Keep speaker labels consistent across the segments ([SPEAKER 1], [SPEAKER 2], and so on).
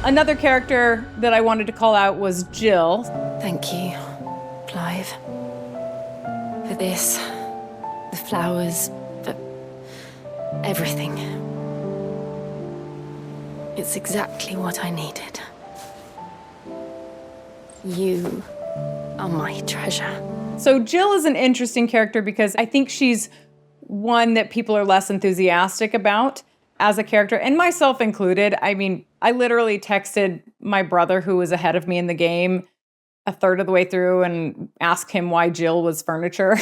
[SPEAKER 1] Another character that I wanted to call out was Jill.
[SPEAKER 2] Thank you, Clive, for this, the flowers, for everything. It's exactly what I needed. You are my treasure.
[SPEAKER 1] So Jill is an interesting character because I think she's one that people are less enthusiastic about as a character, and myself included. I mean, I literally texted my brother, who was ahead of me in the game, a third of the way through and asked him why Jill was furniture.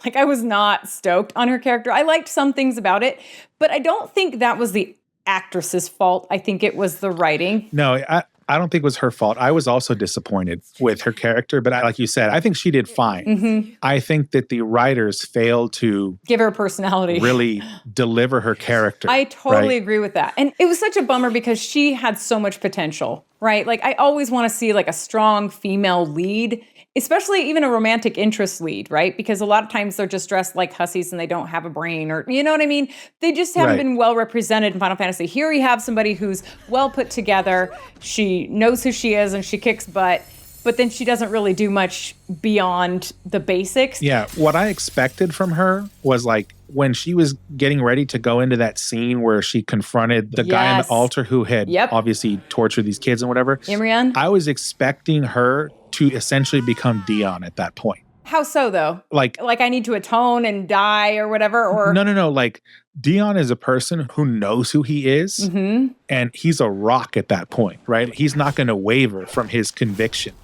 [SPEAKER 1] Like, I was not stoked on her character. I liked some things about it, but I don't think that was the actress's fault. I think it was the writing.
[SPEAKER 3] No, I don't think it was her fault. I was also disappointed with her character, but like you said, I think she did fine.
[SPEAKER 1] Mm-hmm.
[SPEAKER 3] I think that the writers failed to
[SPEAKER 1] give her personality,
[SPEAKER 3] really deliver her character.
[SPEAKER 1] I totally agree with that. And it was such a bummer because she had so much potential, right? Like, I always want to see like a strong female lead, especially even a romantic interest lead, right? Because a lot of times they're just dressed like hussies and they don't have a brain, or, you know what I mean? They just haven't been well represented in Final Fantasy. Here you have somebody who's well put together. She knows who she is and she kicks butt, but then she doesn't really do much beyond the basics.
[SPEAKER 3] Yeah, what I expected from her was like when she was getting ready to go into that scene where she confronted the guy on the altar who had obviously tortured these kids and whatever.
[SPEAKER 1] Imrian?
[SPEAKER 3] I was expecting her to essentially become Dion at that point.
[SPEAKER 1] How so, though?
[SPEAKER 3] Like
[SPEAKER 1] I need to atone and die or whatever? Or
[SPEAKER 3] No. Like, Dion is a person who knows who he is, and he's a rock at that point, right? He's not going to waver from his conviction.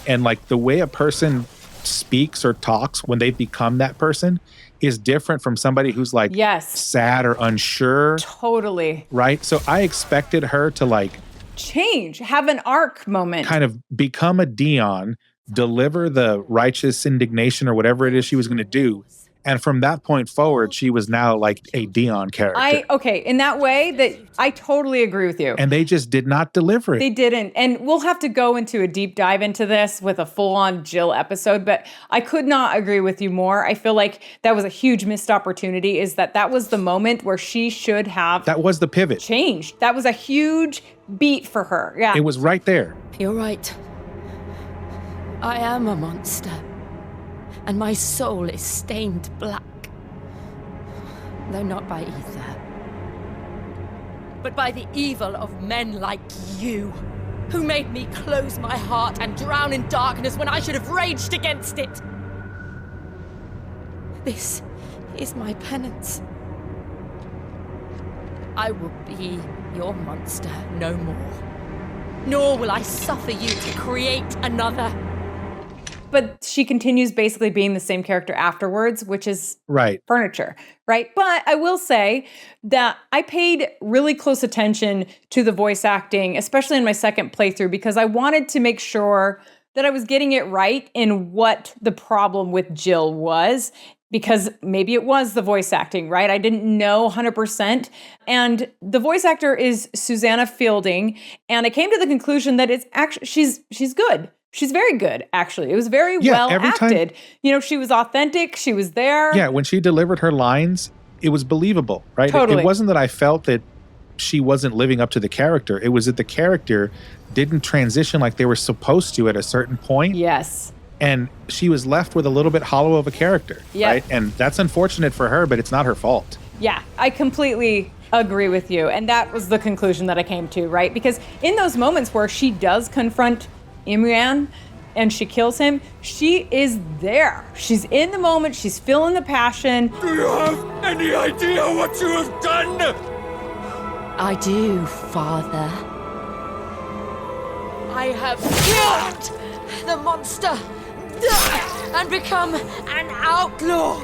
[SPEAKER 3] And like the way a person speaks or talks when they become that person is different from somebody who's like sad or unsure.
[SPEAKER 1] Totally.
[SPEAKER 3] Right? So I expected her to like
[SPEAKER 1] change, have an arc moment.
[SPEAKER 3] Kind of become a Dion, deliver the righteous indignation or whatever it is she was going to do. And from that point forward, she was now like a Dion character.
[SPEAKER 1] In that way, that I totally agree with you.
[SPEAKER 3] And they just did not deliver it.
[SPEAKER 1] They didn't. And we'll have to go into a deep dive into this with a full-on Jill episode, but I could not agree with you more. I feel like that was a huge missed opportunity, is that was the moment where she should have...
[SPEAKER 3] That was the pivot.
[SPEAKER 1] Changed. That was a huge beat for her. Yeah.
[SPEAKER 3] It was right there.
[SPEAKER 2] You're right. I am a monster. And my soul is stained black. Though not by ether, but by the evil of men like you, who made me close my heart and drown in darkness when I should have raged against it. This is my penance. I will be your monster no more. Nor will I suffer you to create another.
[SPEAKER 1] But she continues basically being the same character afterwards, which is furniture, right? But I will say that I paid really close attention to the voice acting, especially in my second playthrough, because I wanted to make sure that I was getting it right in what the problem with Jill was, because maybe it was the voice acting, right? I didn't know 100%. And the voice actor is Susannah Fielding, and I came to the conclusion that it's actually she's good. She's very good, actually. It was very well acted. You know, she was authentic. She was there.
[SPEAKER 3] Yeah, when she delivered her lines, it was believable, right?
[SPEAKER 1] Totally.
[SPEAKER 3] It wasn't that I felt that she wasn't living up to the character. It was that the character didn't transition like they were supposed to at a certain point.
[SPEAKER 1] Yes.
[SPEAKER 3] And she was left with a little bit hollow of a character, right? And that's unfortunate for her, but it's not her fault.
[SPEAKER 1] Yeah, I completely agree with you. And that was the conclusion that I came to, right? Because in those moments where she does confront Imrian and she kills him, she is there. She's in the moment. She's feeling the passion.
[SPEAKER 4] Do you have any idea what you have done?
[SPEAKER 2] I do, Father. I have killed the monster and become an outlaw.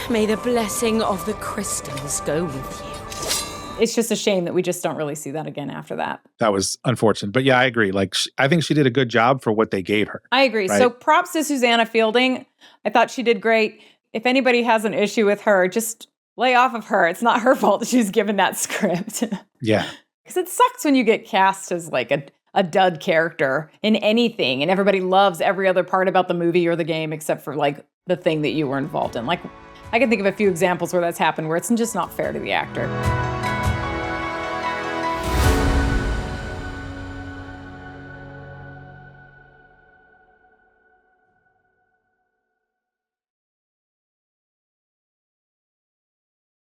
[SPEAKER 2] May the blessing of the crystals go with you.
[SPEAKER 1] It's just a shame that we just don't really see that again after that.
[SPEAKER 3] That was unfortunate. But yeah, I agree. Like, I think she did a good job for what they gave her.
[SPEAKER 1] I agree. Right? So props to Susannah Fielding. I thought she did great. If anybody has an issue with her, just lay off of her. It's not her fault that she's given that script.
[SPEAKER 3] Yeah.
[SPEAKER 1] Because it sucks when you get cast as like a dud character in anything and everybody loves every other part about the movie or the game except for like the thing that you were involved in. Like, I can think of a few examples where that's happened where it's just not fair to the actor.